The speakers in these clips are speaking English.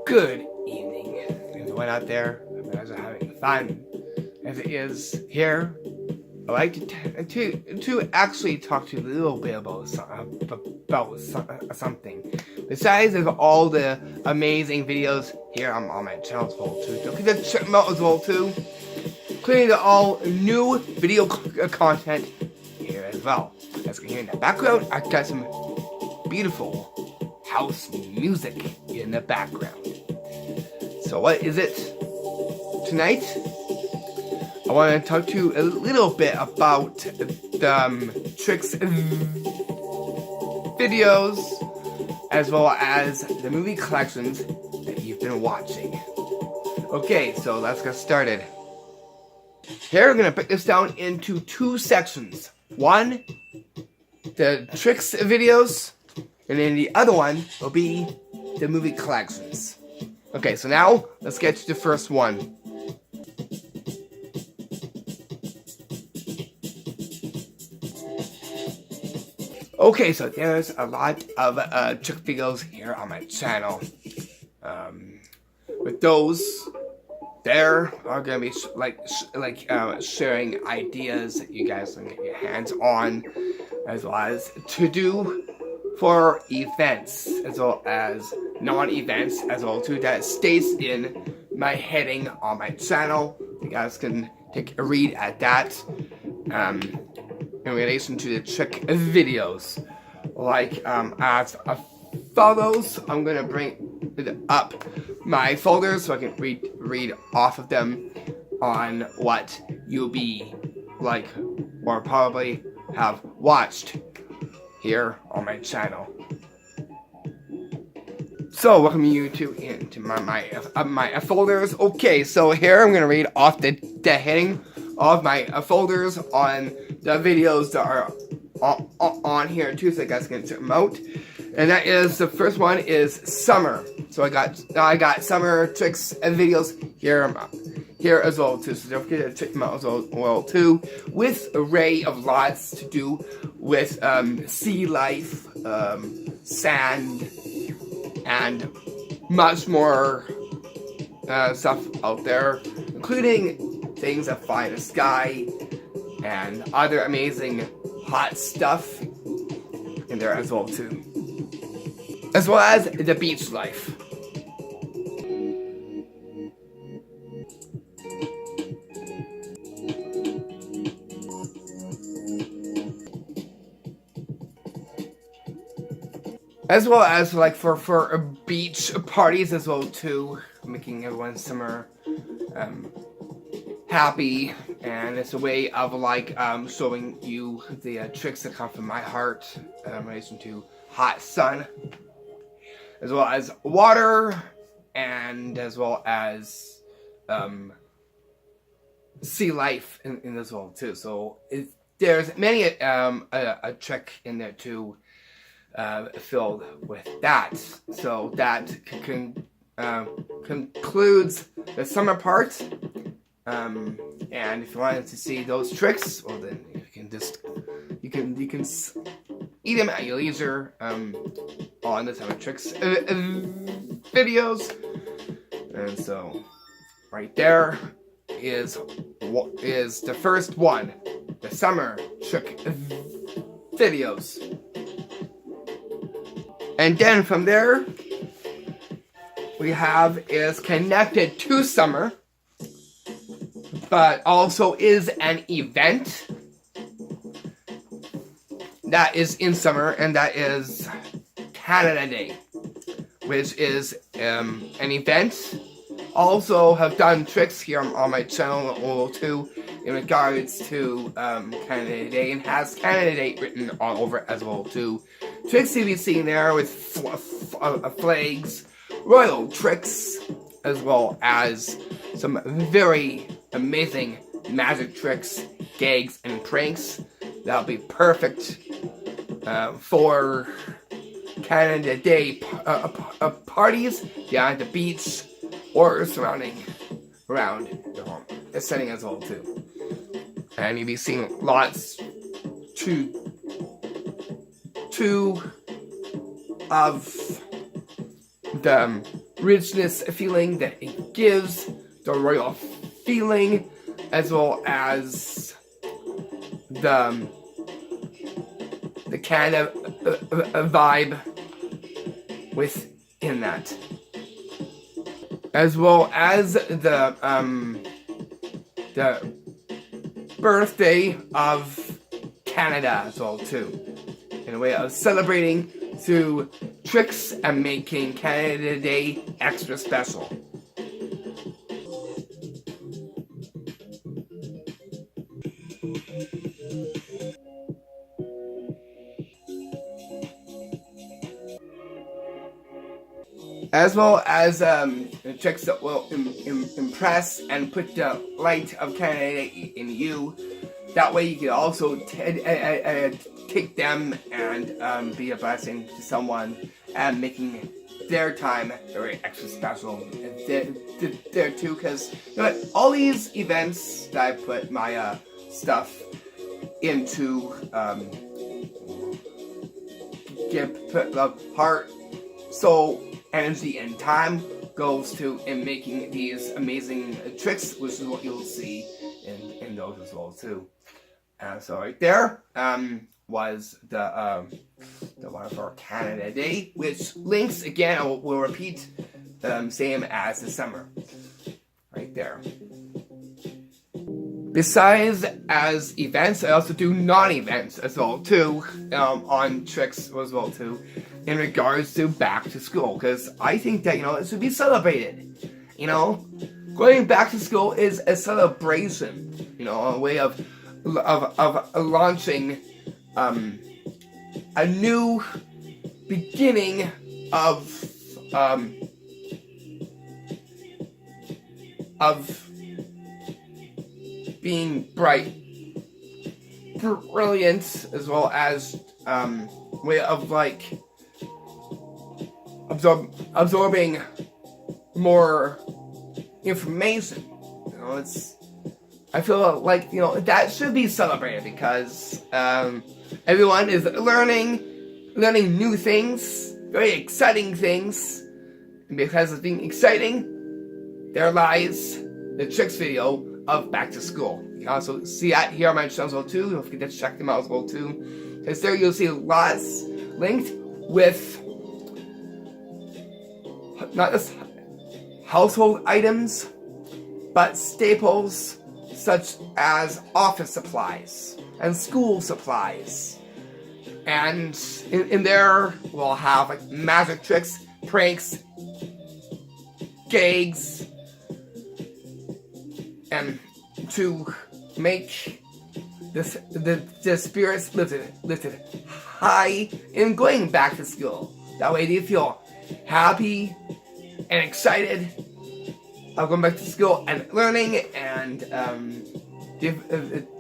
Good evening, everyone out there. I hope you guys are having fun as it is here. I'd like to actually talk to you a little bit about something. Besides of all the amazing videos here on my channel as well too, don't forget to check them out as well too, including the all new video content here as well. As you can hear in the background, I got some beautiful house music in the background. So what is it tonight? I want to talk to you a little bit about the tricks videos as well as the movie collections that you've been watching. Okay, so let's get started. Here we're going to break this down into two sections. One, the tricks videos, and then the other one will be the movie collections. Okay, so now let's get to the first one. Okay, so there's a lot of trick videos here on my channel. With those, there are gonna be sharing ideas that you guys can get your hands on, as well as to do for events, as well as non-events, as well too, that stays in my heading on my channel. You guys can take a read at that in relation to the trick videos. Like as follows, I'm gonna bring up my folders so I can read off of them on what you'll be like or probably have watched here on my channel. So welcome you into my folders. Okay, so here I'm gonna read off the heading of my folders on the videos that are on here too, so you guys can check them out. And that is, the first one is summer. So I got summer tricks and videos here as well too. So don't forget to check them out as well too. With array of lots to do with sea life, sand, and much more stuff out there, including things that fly in the sky and other amazing hot stuff in there as well too, as well as the beach life. As well as like for beach parties as well too, making everyone's summer happy, and it's a way of like showing you the tricks that come from my heart in relation to hot sun, as well as water, and as well as sea life in as well too. So there's many a trick in there too, filled with that. So that concludes the summer part. And if you wanted to see those tricks, well then you can eat them at your leisure on the summer tricks videos. And so right there is the first one, the summer trick videos. And then from there we have is connected to summer, but also is an event that is in summer, and that is Canada Day, which is an event also have done tricks here on my channel too in regards to Canada Day, and has Canada Day written all over it as well too. Tricks to be seen there with flags, royal tricks, as well as some very amazing magic tricks, gags, and pranks that'll be perfect for Canada Day parties down at the beach or surrounding around your home. The setting as well too. And you'll be seeing lots of the richness feeling that it gives, the royal feeling, as well as the Canada vibe within that, as well as the birthday of Canada as well too, in a way of celebrating through tricks and making Canada Day extra special. As well as tricks that will impress and put the light of Canada in you. That way you can also take them and be a blessing to someone and making their time very extra special there too. Because you know what, all these events that I put my stuff into put love, heart, soul, energy, and time goes to in making these amazing tricks, which is what you'll see in those as well too. So right there was the one for Canada Day, which links again will repeat same as the summer. Right there. Besides as events, I also do non-events as well too, on tricks as well too, in regards to back to school, because I think that, you know, it should be celebrated. You know, going back to school is a celebration, you know, a way of launching a new beginning of being bright, brilliant, as well as way of like absorbing more information. You know, I feel like, you know, that should be celebrated because everyone is learning new things, very exciting things, and because of being exciting, there lies the tricks video of back to school. You can also see that here on my channel as well too. Don't forget to check them out as well too, because there you'll see lots linked with not just household items, but staples such as office supplies and school supplies. And in there we'll have like magic tricks, pranks, gags, and to make the spirits lifted high in going back to school. That way they feel happy and excited of going back to school and learning, and you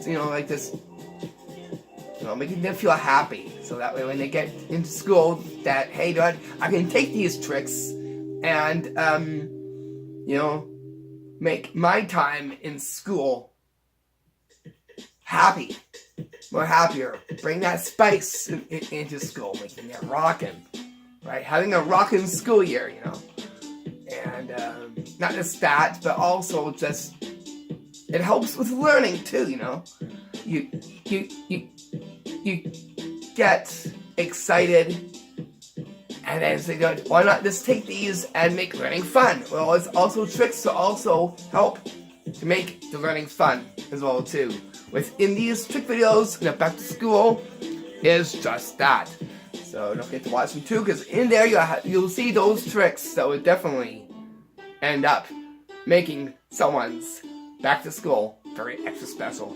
know, like this, you know, making them feel happy. So that way when they get into school, that, hey, Dad, I can take these tricks and you know, make my time in school happy, more happier. Bring that spice into school, making it rockin', right? Having a rockin' school year, you know. And not just that, but also just it helps with learning too, you know. You get excited, and then say, why not just take these and make learning fun? Well, it's also tricks to also help to make the learning fun as well too. Within these trick videos, you know, back to school is just that. So don't forget to watch them too, because in there you'll see those tricks that would definitely end up making someone's back to school very extra special.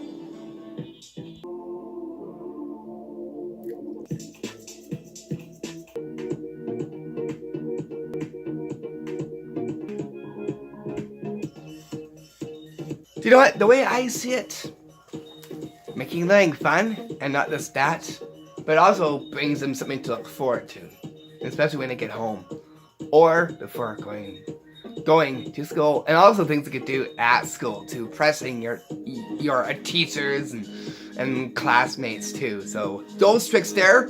Do you know what? The way I see it, making learning fun, and not just that, but also brings them something to look forward to, especially when they get home, or before going to school, and also things you could do at school to pressing your teachers and classmates too. So those tricks there,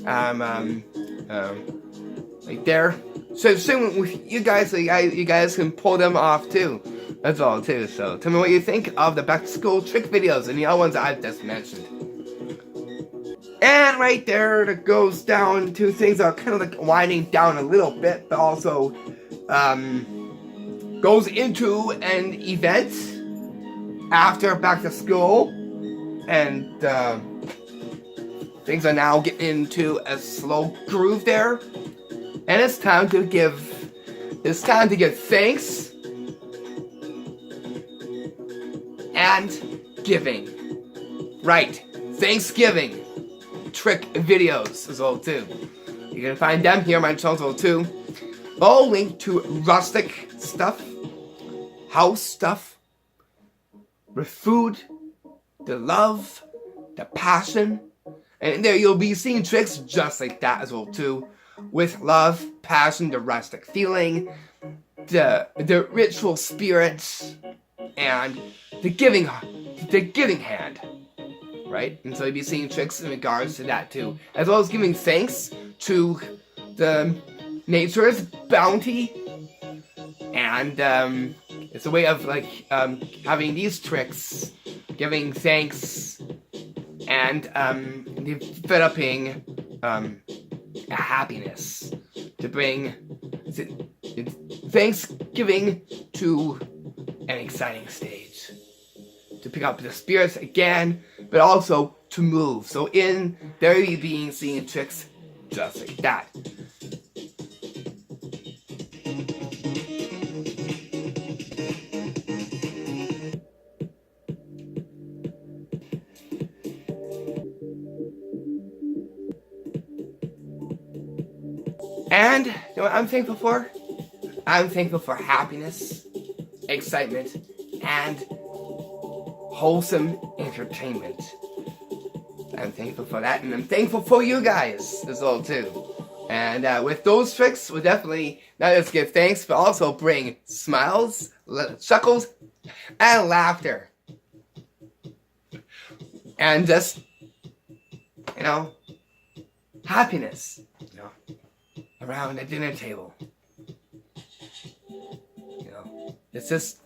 right there. So same with you guys, so you guys can pull them off too. That's all too. So tell me what you think of the back to school trick videos and the other ones I've just mentioned. And right there, it goes down to things that are kind of like winding down a little bit, but also goes into an event after back to school, and things are now getting into a slow groove there, and it's time to give thanks and giving. Right, Thanksgiving trick videos as well too. You can find them here on my channel as well too. All linked to rustic stuff, house stuff, with food, the love, the passion, and in there you'll be seeing tricks just like that as well too, with love, passion, the rustic feeling, the ritual spirit, and the giving hand, right? And so you'll be seeing tricks in regards to that too, as well as giving thanks to the nature's bounty, and it's a way of like having these tricks, giving thanks, and developing a happiness to bring Thanksgiving to an exciting stage, to pick up the spirits again, but also to move. So in there you being seeing tricks just like that. And you know what I'm thankful for? I'm thankful for happiness, excitement, and wholesome entertainment. I'm thankful for that, and I'm thankful for you guys as well too. And with those tricks, we'll definitely not just give thanks, but also bring smiles, chuckles, and laughter. And just, you know, happiness, you know, around the dinner table. You know, it's just,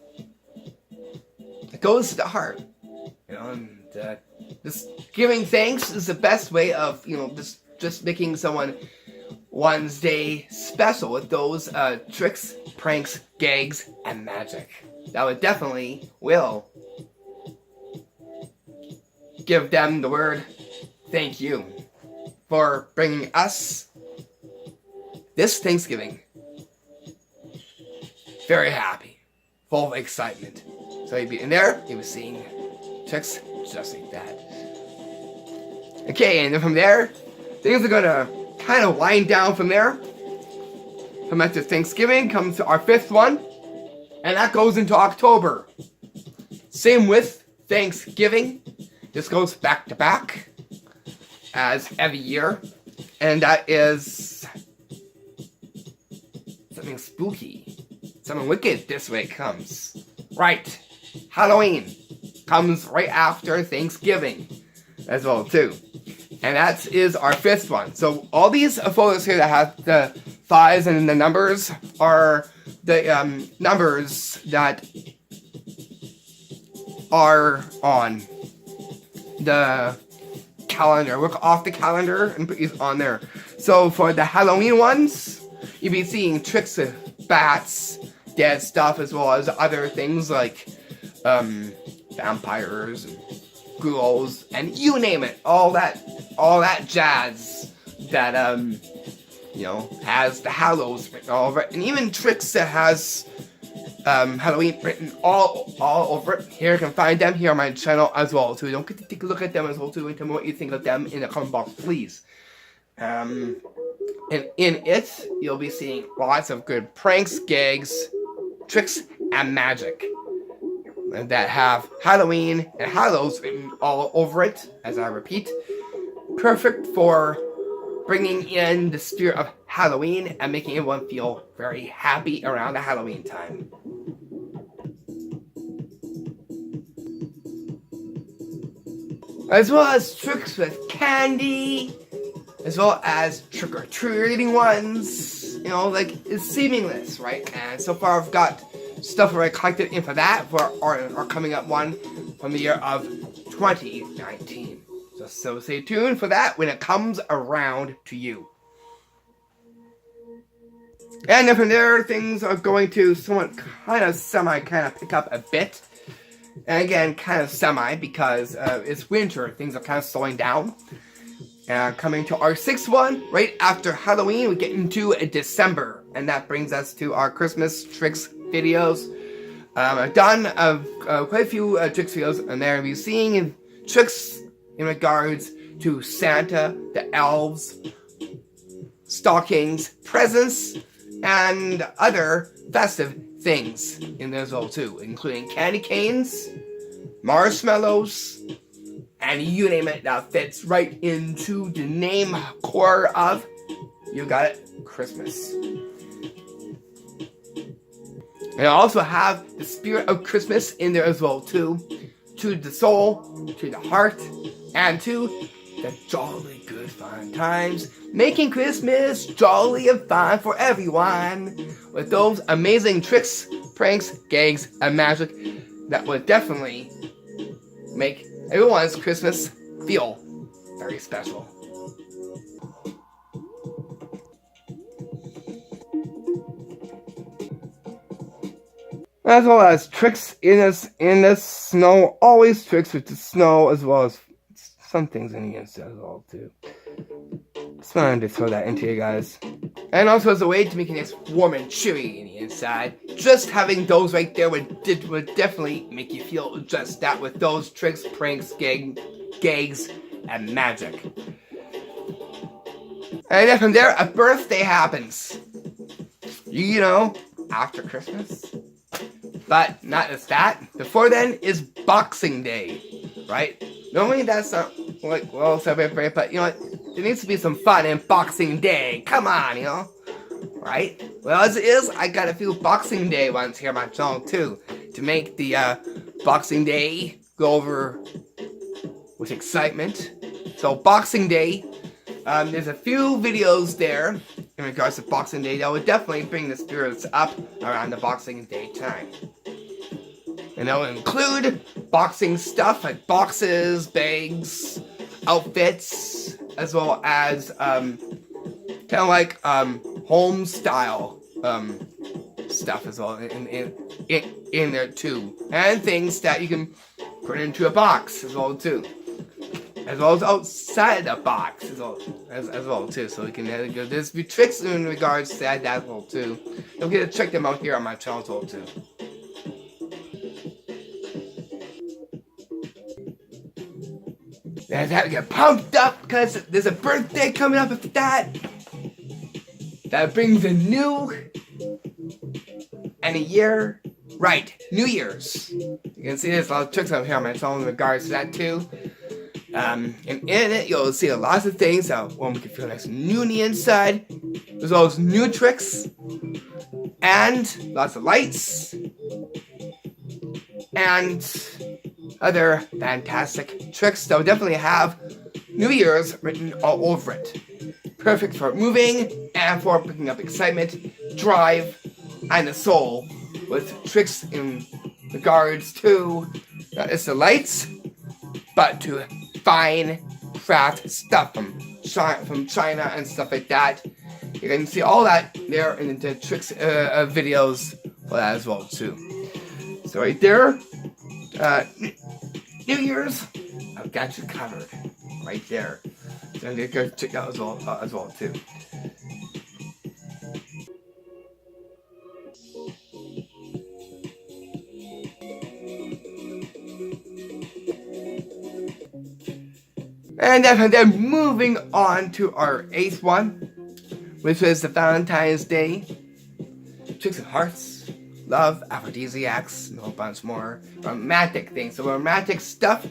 it goes to the heart, you know, and just giving thanks is the best way of, you know, just making one's day special with those tricks, pranks, gags, and magic. That would definitely will give them the word thank you for bringing us this Thanksgiving very happy, full of excitement. So you'd be in there, you were seeing tricks just like that. Okay, and then from there, things are gonna kind of wind down from there. From after Thanksgiving comes to our 5th one, and that goes into October. Same with Thanksgiving. This goes back to back as every year, and that is something spooky, something wicked. This way it comes. Right, Halloween comes right after Thanksgiving as well too. And that is our 5th one. So all these photos here that have the 5s and the numbers are the numbers that are on the calendar. Look off the calendar and put these on there. So for the Halloween ones, you'll be seeing tricks of bats, dead stuff, as well as other things like vampires and ghouls, and you name it, all that jazz that you know, has the Hallows written all over it, and even tricks that has Halloween written all over it. Here you can find them here on my channel as well too. Don't forget to take a look at them as well too and tell me what you think of them in the comment box, please. And in it, you'll be seeing lots of good pranks, gags, tricks, and magic that have Halloween and Hallows written all over it, as I repeat. Perfect for bringing in the spirit of Halloween and making everyone feel very happy around the Halloween time. As well as tricks with candy, as well as trick-or-treating ones. You know, like, it's seamless, right? And so far I've got stuff already collected in for that, for our coming up one from the year of 2019. So stay tuned for that when it comes around to you. And then from there, things are going to somewhat kind of pick up a bit. And again, kind of semi, because it's winter, things are kind of slowing down. And coming to our sixth one, right after Halloween, we get into December. And that brings us to our Christmas tricks videos. I've done quite a few tricks videos, and there you'll be seeing tricks in regards to Santa, the elves, stockings, presents, and other festive things in there as well too, including candy canes, marshmallows, and you name it, that fits right into the name core of, you got it, Christmas. And I also have the spirit of Christmas in there as well too, to the soul, to the heart, and to the jolly good fun times, making Christmas jolly and fun for everyone, with those amazing tricks, pranks, gags, and magic that would definitely make everyone's Christmas feel very special. As well as tricks in the snow, always tricks with the snow, as well as some things in the inside as well too. Just wanted to throw that into you guys. And also as a way to make it warm and cheery in the inside, just having those right there would definitely make you feel just that, with those tricks, pranks, gags, and magic. And then from there, a birthday happens. You know, after Christmas. But not just that. Before then is Boxing Day, right? Normally that's not like well celebrate, but you know what? There needs to be some fun in Boxing Day. Come on, you know, right? Well, as it is, I got a few Boxing Day ones here on my channel too, to make the Boxing Day go over with excitement. So Boxing Day, there's a few videos there in regards to Boxing Day that would definitely bring the spirits up around the Boxing Day time. And they'll include boxing stuff like boxes, bags, outfits, as well as kind of like home style stuff as well in there too, and things that you can put into a box as well too, as well as outside the box as well too. So you can there's be tricks in regards to that as well too. Don't forget to check them out here on my channel as well too. And I have to get pumped up because there's a birthday coming up after that. That brings a new and a year. Right, New Year's. You can see there's a lot of tricks up here on my channel in regards to that too. And in it, you'll see a lot of things that will make you feel nice and new on the inside. There's all those new tricks. And lots of lights. And other fantastic tricks that will definitely have New Year's written all over it. Perfect for moving and for picking up excitement, drive, and the soul, with tricks in regards to not just the lights, but to fine craft stuff from China and stuff like that. You can see all that there in the tricks videos for that as well too. So right there, New Year's, I've got you covered right there. So I'm gonna go check that as well too. And then moving on to our 8th one, which is the Valentine's Day. Tricks and hearts, love, aphrodisiacs, and a whole bunch more romantic things. So romantic stuff,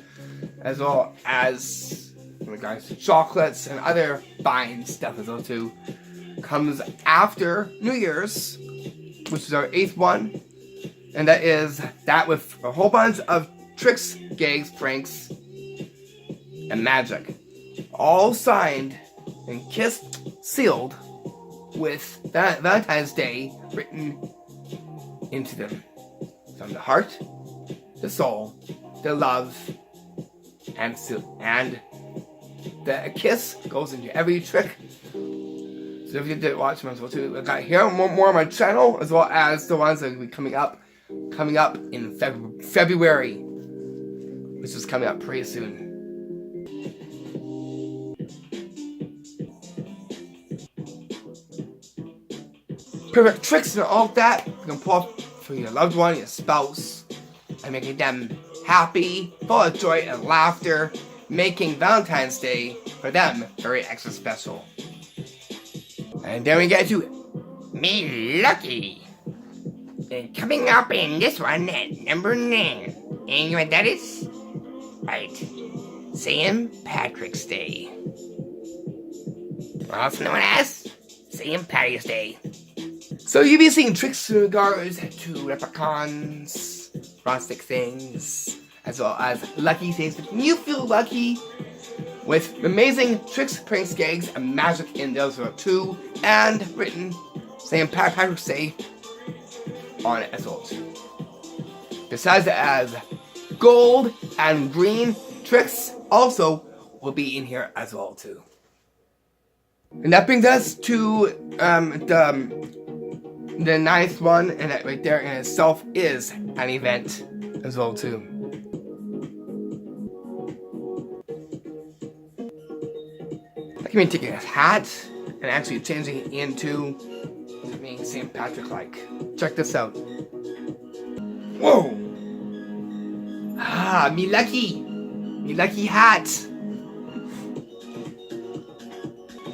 as well as in regards to chocolates and other fine stuff as well too, comes after New Year's, which is our 8th one. And that is that with a whole bunch of tricks, gags, pranks, and magic. All signed and kissed, sealed, with Valentine's Day written into them. From the heart, the soul, the love, and the kiss goes into every trick. So if you did watch them as well too, I got here more on my channel, as well as the ones that will be coming up in February, which is coming up pretty soon. Perfect tricks and all that you can pull off for your loved one, your spouse, and making them happy, full of joy and laughter, making Valentine's Day for them very extra special. And then we get to Me Lucky. And coming up in this one at number 9. And you know what that is? Right. St. Patrick's Day. Also known as St. Patty's Day. So you'll be seeing tricks in regards to leprechauns, rustic things, as well as lucky things. You feel lucky with amazing tricks, pranks, gags, and magic in those too, and written St. Patrick's Day on it as well too. Besides that, as gold and green tricks also will be in here as well too. And that brings us to the 9th one, and that right there in itself is an event as well too. That can mean taking a hat and actually changing it into being St. Patrick-like. Check this out. Whoa! Me lucky hat.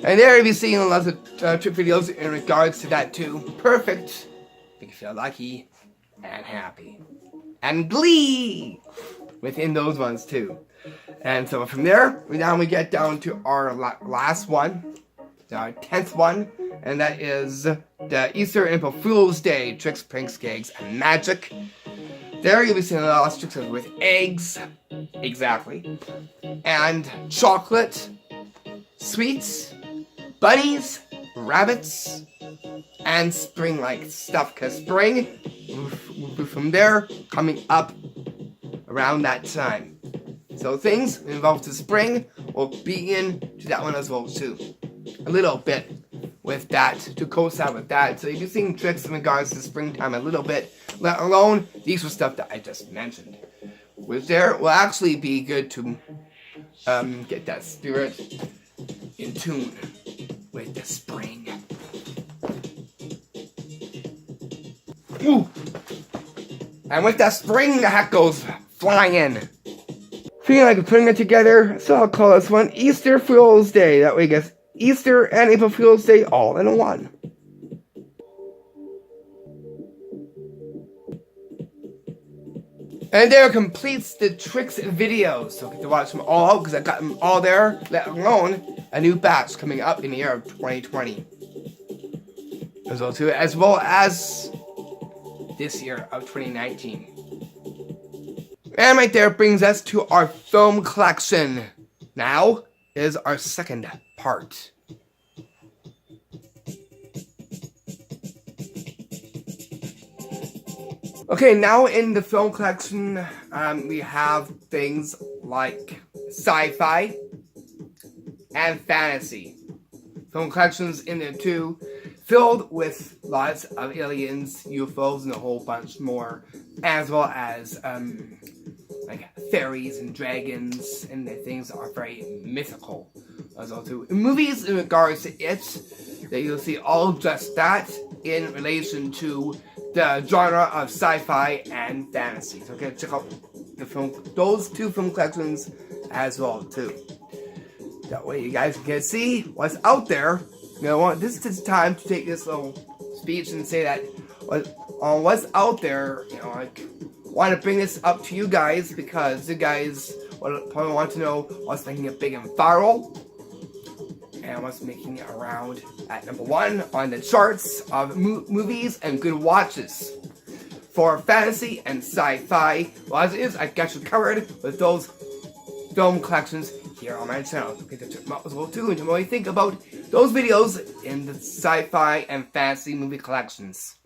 And there you'll be seeing lots of trick videos in regards to that too. Perfect. Make you feel lucky and happy. And glee within those ones too. And so from there, now we get down to our last one. Our 10th one. And that is the Easter and April Fool's Day. Tricks, pranks, gags, and magic. There you'll be seeing a lot of tricks with eggs. Exactly. And chocolate. Sweets. Bunnies, rabbits, and spring-like stuff, because spring will be from there coming up around that time. So things involved in spring will be into that one as well too. A little bit with that to co-sign with that. So you're seeing tricks in regards to springtime a little bit, let alone these were stuff that I just mentioned. Which there will actually be good to get that spirit in tune with the spring. Woo! And with that spring, the hat goes flying in. Feeling like putting it together, so I'll call this one Easter Fool's Day. That way you get Easter and April Fool's Day all in one. And there completes the tricks videos. So get to watch them all because I got them all there, let alone a new batch coming up in the year of 2020. As well as this year of 2019. And right there brings us to our film collection. Now is our second part. Okay, now in the film collection, we have things like sci-fi and fantasy. Film collections in there too, filled with lots of aliens, UFOs, and a whole bunch more, as well as like fairies and dragons, and the things are very mythical. As well too, movies in regards to it, that you'll see all just that in relation to the genre of sci-fi and fantasy. So check out those two film collections as well too. That way you guys can see what's out there. You know, this is time to take this little speech and say that what's out there. You know, like want to bring this up to you guys because you guys probably want to know what's making it big and viral and what's making it around at #1 on the charts of movies and good watches for fantasy and sci-fi. Well, as it is, I got you covered with those film collections here on my channel. Okay, to check them out as well too, and to really think about those videos in the sci-fi and fantasy movie collections.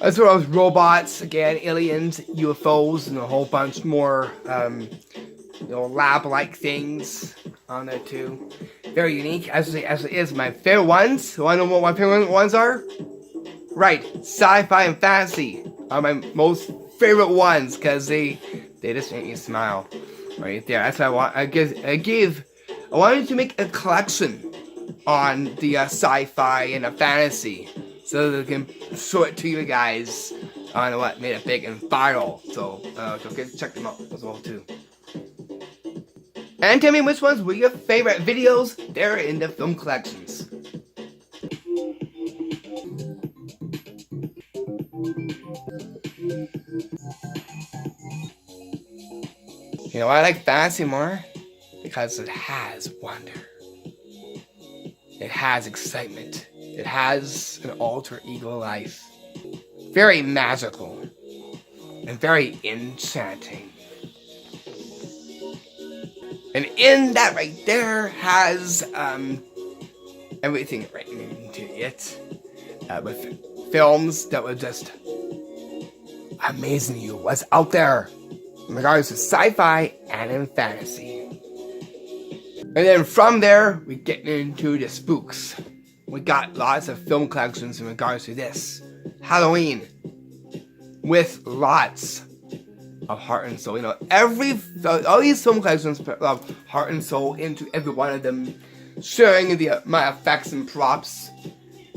As well as robots, again, aliens, UFOs, and a whole bunch more, lab-like things on there too. Very unique, as it is. My favorite ones. Want to know what my favorite ones are? Right, sci-fi and fantasy are my most favorite ones because they just make me smile. Right there. That's what I want. I wanted to make a collection on the sci-fi and the fantasy, so that I can show it to you guys on what made it big and viral. So check them out as well too. And tell me which ones were your favorite videos there in the film collections. You know why I like fantasy more? Because it has wonder. It has excitement. It has an alter ego life. Very magical. And very enchanting. And in that right there has everything right into it. With films that were just amazing you what's out there in regards to sci-fi and in fantasy. And then from there, we get into the spooks. We got lots of film collections in regards to this. Halloween. With lots of heart and soul. You know, all these film collections have heart and soul into every one of them. Showing my effects and props.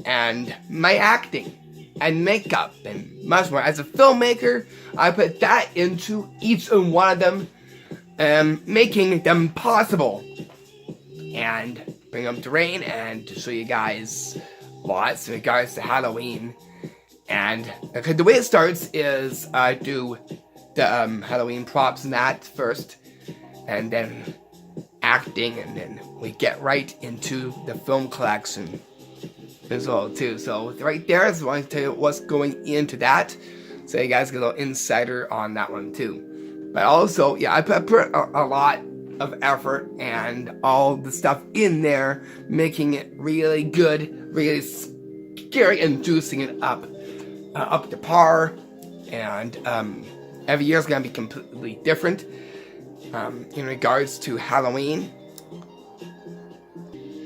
And my acting. And makeup. And much more. As a filmmaker, I put that into each and one of them. Making them possible. And bring them to rain and to show you guys lots in regards to Halloween. And the way it starts is I do the Halloween props and that first, and then acting, and then we get right into the film collection as well too. So right there is going to tell you what's going into that, so you guys get a little insider on that one too. But also, yeah, I put a lot of effort and all the stuff in there, making it really good, really scary, and juicing it up to par. And every year is gonna be completely different in regards to Halloween.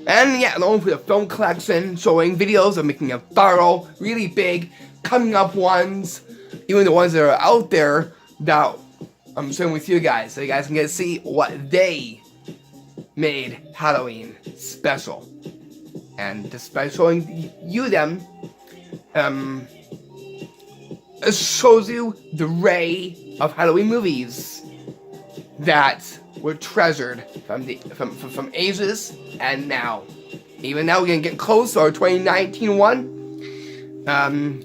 And yeah, along with the film collection, showing videos of making it viral, really big, coming up ones, even the ones that are out there that I'm sharing with you guys, so you guys can get to see what they made Halloween special. And just by showing you them, it shows you the array of Halloween movies that were treasured from ages and now. Even now, we're gonna get close to our 2019 one.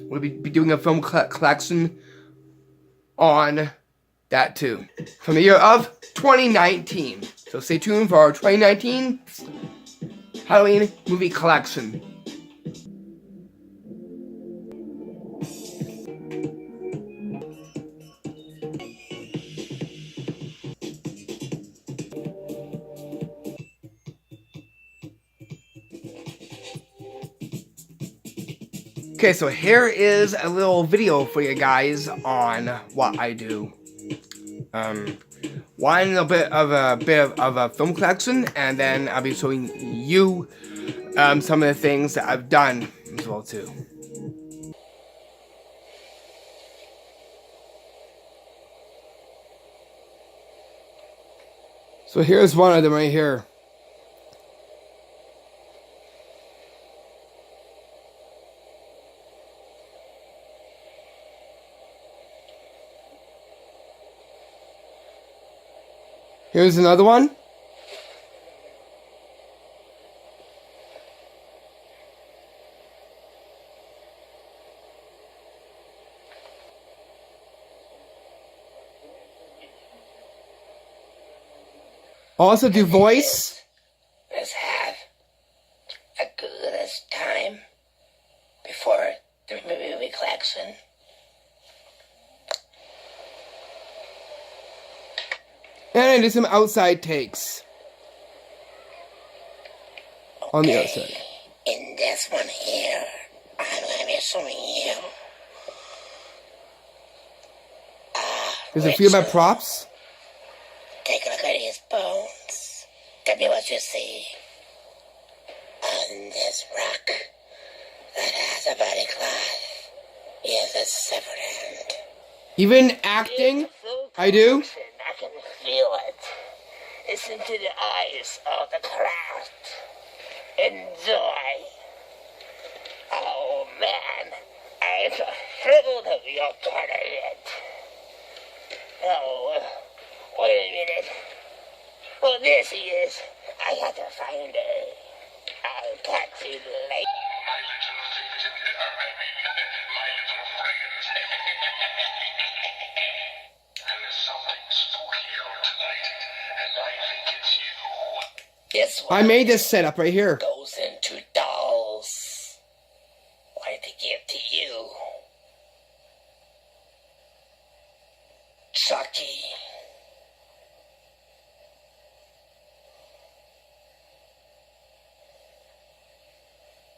We'll be doing a film collection on that too, from the year of 2019. So stay tuned for our 2019 Halloween movie collection. Okay, so here is a little video for you guys on what I do. One little bit of a film collection, and then I'll be showing you some of the things that I've done as well too. So here's one of them right here. Here's another one. Also do voice. Let's have a good time before the movie collection. And I do some outside takes. On the outside. In this one here, I'm gonna be showing you. There's a few of my props. Take a look at his bones. Tell me what you see. On this rock that has a body cloth is a severed hand. Even acting, I do. I can feel it. Listen to the eyes of the craft. Enjoy. Oh man, I'm so thrilled to be a part of it. Oh, wait a minute. Well, this he is. I have to find it. I'll catch you later. My little friends. There's something spooky out tonight, and I think it's you. This one I made this setup right here. goes into dolls. What to give to you? Chucky.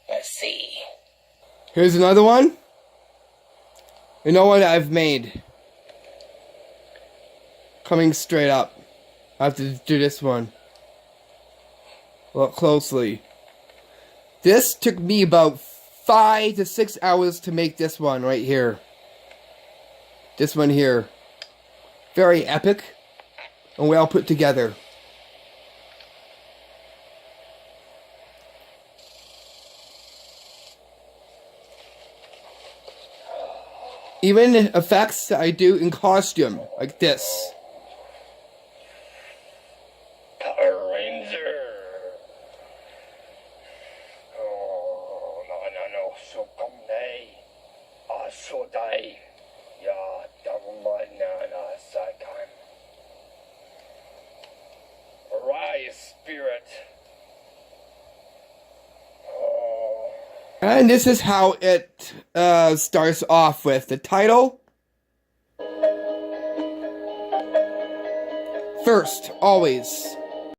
Let's see. Here's another one. You know what I've made? Coming straight up. I have to do this one. Look closely. This took me about 5 to 6 hours to make this one right here. This one here. Very epic. And well put together. Even effects that I do in costume, like this. Power Ranger. Oh, no. So come day. So day. Yeah, double my nana second. Rise, spirit. Oh. And this is how it starts off with the title. First, always.